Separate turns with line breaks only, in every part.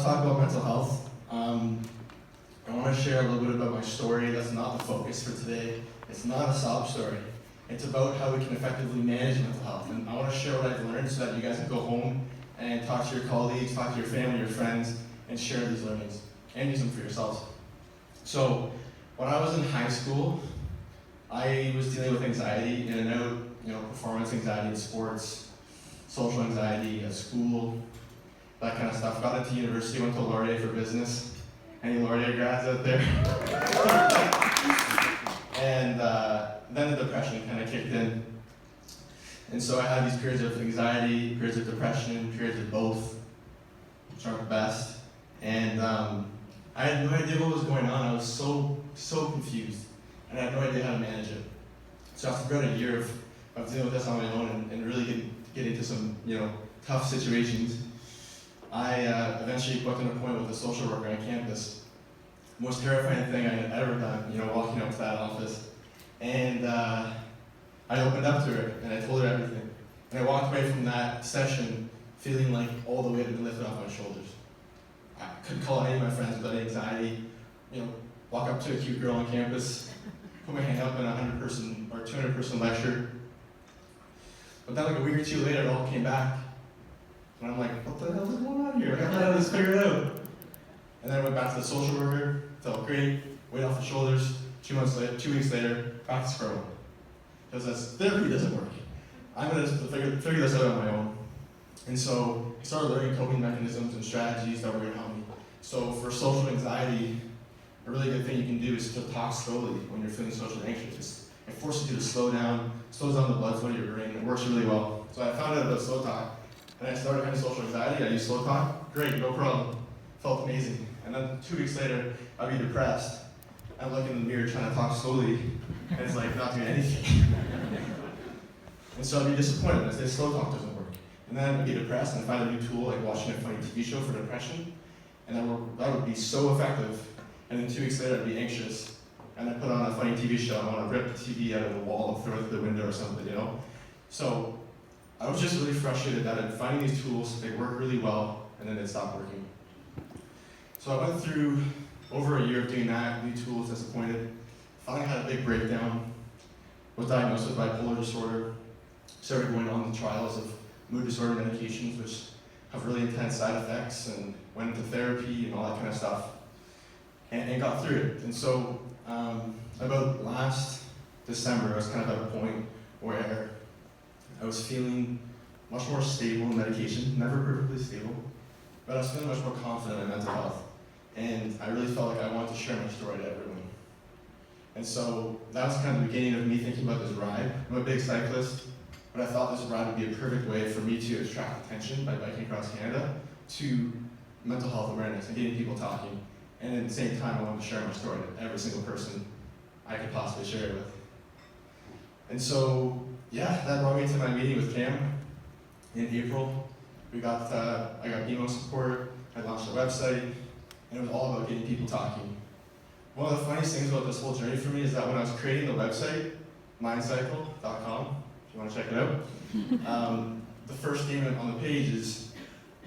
talk about mental health. I want to share a little bit about my story. That's not the focus for today. It's not a sob story. It's about how we can effectively manage mental health. And I want to share what I've learned so that you guys can go home and talk to your colleagues, talk to your family, your friends, and share these learnings and use them for yourselves. So when I was in high school, I was dealing with anxiety in and out, performance anxiety in sports, social anxiety at school, that kind of stuff. Got into university, went to Laurier for business. Any Laurier grads out there? And then the depression kind of kicked in. And so I had these periods of anxiety, periods of depression, periods of both, which aren't the best. And I had no idea what was going on. I was so confused. And I had no idea how to manage it. So after about a year of dealing with this on my own and really get into some tough situations, I eventually booked an appointment with a social worker on campus. Most terrifying thing I had ever done, walking up to that office. And I opened up to her and I told her everything. And I walked away from that session feeling like all the weight had been lifted off my shoulders. I couldn't call any of my friends without anxiety. Walk up to a cute girl on campus, put my hand up in a 100-person or 200-person lecture. But then like a week or two later, it all came back. And I'm like, what the hell is going on here? I thought I had this figured out. And then I went back to the social worker, felt great, weight off the shoulders. 2 weeks later, back to square one. Because therapy doesn't work. I'm gonna figure this out on my own. And so I started learning coping mechanisms and strategies that were gonna help me. So for social anxiety, a really good thing you can do is to talk slowly when you're feeling socially anxious. It forces you to slow down, slows down the blood flow to your brain. It works really well. So I found out about slow talk. And I started having social anxiety. I used slow talk. Great, no problem. Felt amazing. And then 2 weeks later, I'd be depressed. I look in the mirror trying to talk slowly, and it's like not doing anything. And so I'd be disappointed. I'd say slow talk doesn't work. And then I'd be depressed and find a new tool, like watching a funny TV show for depression. And that would be so effective. And then 2 weeks later, I'd be anxious. And I'd put on a funny TV show. I want to rip the TV out of the wall and throw it through the window or something, So I was just really frustrated that I'm finding these tools, they work really well, and then they stop working. So I went through over a year of doing that, new tools, disappointed. Finally had a big breakdown, was diagnosed with bipolar disorder, started going on the trials of mood disorder medications, which have really intense side effects, and went into therapy and all that kind of stuff, and got through it. And so about last December, I was kind of at a point where I was feeling much more stable in medication, never perfectly stable, but I was feeling much more confident in mental health. And I really felt like I wanted to share my story to everyone. And so that was kind of the beginning of me thinking about this ride. I'm a big cyclist, but I thought this ride would be a perfect way for me to attract attention by biking across Canada to mental health awareness and getting people talking. And at the same time, I wanted to share my story to every single person I could possibly share it with. And so, yeah, that brought me to my meeting with Cam in April. I got email support, I launched a website, and it was all about getting people talking. One of the funniest things about this whole journey for me is that when I was creating the website, mindcycle.com, if you want to check it out, the first name on the page is,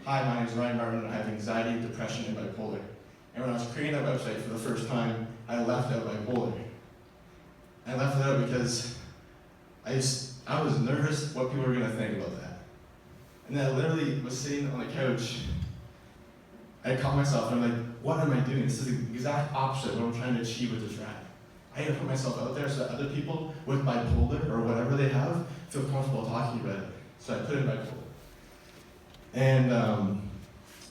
"Hi, my name is Ryan Martin, and I have anxiety, depression, and bipolar." And when I was creating that website for the first time, I left out bipolar. I left it out because I was nervous what people were going to think about that. And then I literally was sitting on the couch, I caught myself and I'm like, what am I doing? This is the exact opposite of what I'm trying to achieve with this ride. I gotta put myself out there so that other people with bipolar or whatever they have feel comfortable talking about it. So I put in bipolar. And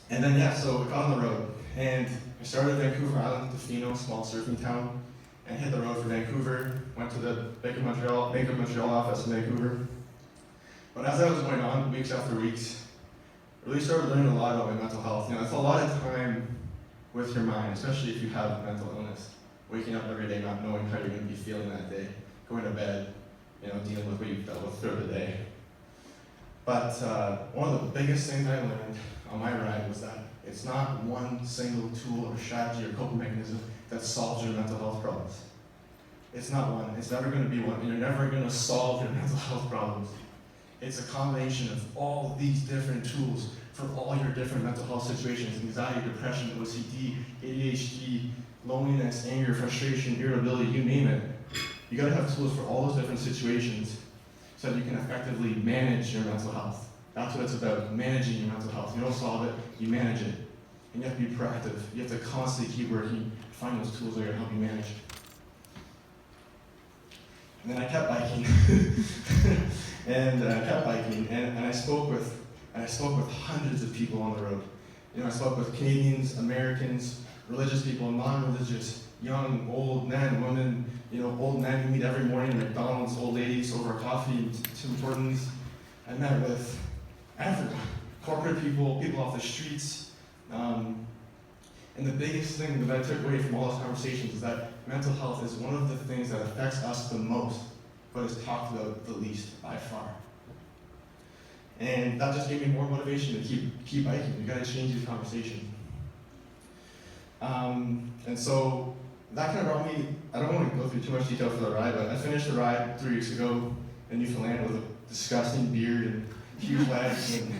then yeah, so I got on the road and I started at Vancouver Island, Tofino, small surfing town, and hit the road for Vancouver, went to the Bank of Montreal office in Vancouver. But as that was going on, weeks after weeks, I really started learning a lot about my mental health. It's a lot of time with your mind, especially if you have mental illness. Waking up every day not knowing how you're going to be feeling that day, going to bed, dealing with what you've dealt with throughout the day. But one of the biggest things I learned on my ride was that it's not one single tool or strategy or coping mechanism that solves your mental health problems. It's not one. It's never going to be one. And you're never going to solve your mental health problems. It's a combination of all these different tools for all your different mental health situations: anxiety, depression, OCD, ADHD, loneliness, anger, frustration, irritability, you name it. You gotta have tools for all those different situations so that you can effectively manage your mental health. That's what it's about, managing your mental health. You don't solve it, you manage it. And you have to be proactive. You have to constantly keep working to find those tools that are gonna help you manage. And then I kept biking. and I spoke with hundreds of people on the road. You know, I spoke with Canadians, Americans, religious people, non-religious, young, old men, women, you know, old men you meet every morning at McDonald's, old ladies over coffee and Tim Hortons. I met with everyone, corporate people, people off the streets. And the biggest thing that I took away from all those conversations is that mental health is one of the things that affects us the most, but is talked about the least by far. And that just gave me more motivation to keep biking. You gotta change these conversations. And so that kind of brought me, I don't want to go through too much detail for the ride, but I finished the ride 3 weeks ago in Newfoundland with a disgusting beard and huge legs and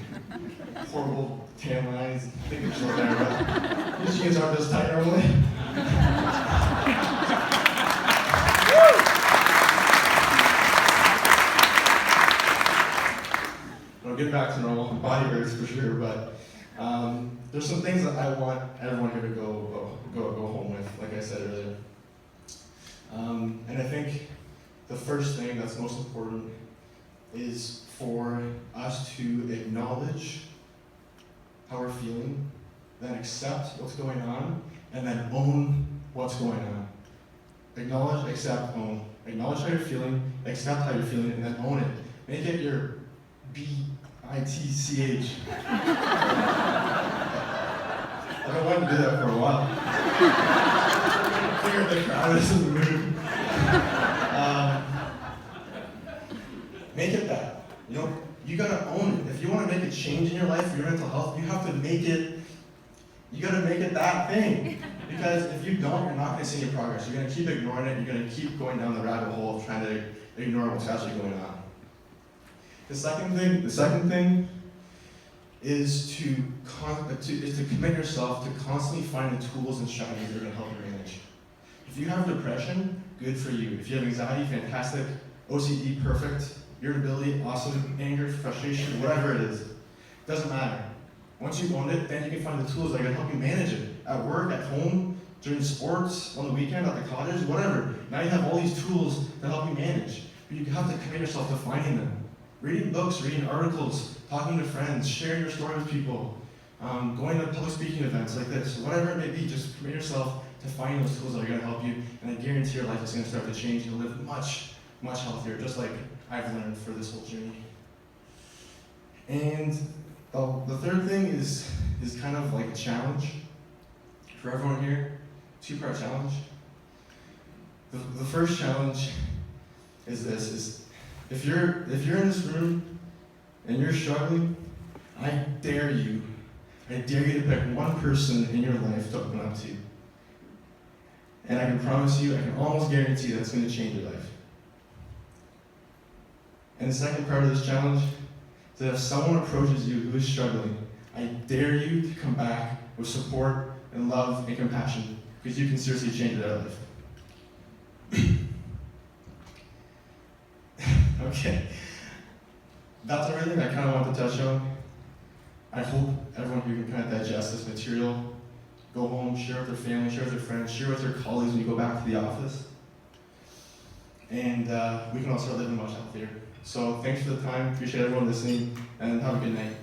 horrible tan lines. I think it's short there, but your jeans aren't this tight normally. I'll get back to normal. Body hurts for sure, but there's some things that I want everyone here to go home with, like I said earlier. And I think the first thing that's most important is for us to acknowledge how we're feeling, then accept what's going on, and then own what's going on. Acknowledge, accept, own. Acknowledge how you're feeling, accept how you're feeling, and then own it. Make it your BITCH. I've been wanting to do that for a while. Figure out the crowd is in the mood. Make it that. You know, you gotta own it. If you want to make a change in your life, your mental health, you have to make it. You gotta make it that thing. Because if you don't, you're not gonna see any progress. You're gonna keep ignoring it. You're gonna keep going down the rabbit hole of trying to ignore what's actually going on. The second thing is to commit yourself to constantly find the tools and strategies that are going to help you manage. If you have depression, good for you. If you have anxiety, fantastic. OCD, perfect. Irritability, awesome. Anger, frustration, whatever it is, doesn't matter. Once you've owned it, then you can find the tools that are going to help you manage it. At work, at home, during sports, on the weekend, at the cottage, whatever. Now you have all these tools to help you manage. But you have to commit yourself to finding them. Reading books, reading articles, talking to friends, sharing your story with people, going to public speaking events like this, whatever it may be, just commit yourself to finding those tools that are going to help you, and I guarantee your life is going to start to change and live much, much healthier, just like I've learned for this whole journey. And the third thing is kind of like a challenge for everyone here, 2-part challenge. The first challenge is this, if you're in this room and you're struggling, I dare you to pick one person in your life to open up to. And I can promise you, I can almost guarantee that's going to change your life. And the second part of this challenge is that if someone approaches you who is struggling, I dare you to come back with support and love and compassion, because you can seriously change their life. Okay, that's everything I kind of want to touch on. I hope everyone here can kind of digest this material, go home, share with their family, share with their friends, share with their colleagues when you go back to the office. And we can all start living much healthier. So thanks for the time, appreciate everyone listening, and have a good night.